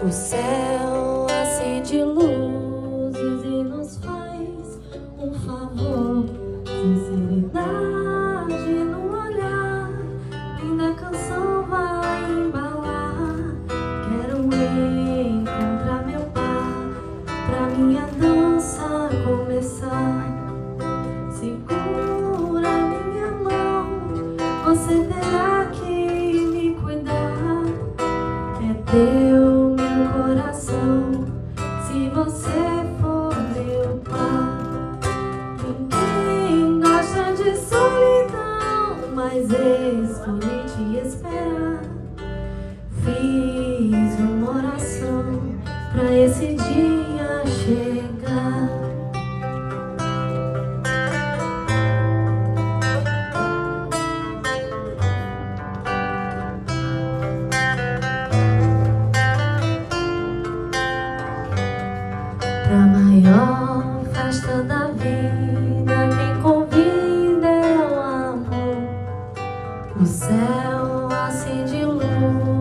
O céu acende luzes e nos faz um favor. Sinceridade no olhar, linda canção vai embalar. Quero encontrar meu par pra minha dança começar. Segura minha mão, você terá que me cuidar. É teu meu coração, se você for meu par. Ninguém gosta de solidão, mas escolhi te esperar. Fiz uma oração pra esse dia chegar. Pra maior festa da vida, quem convida é o amor. O céu acende luz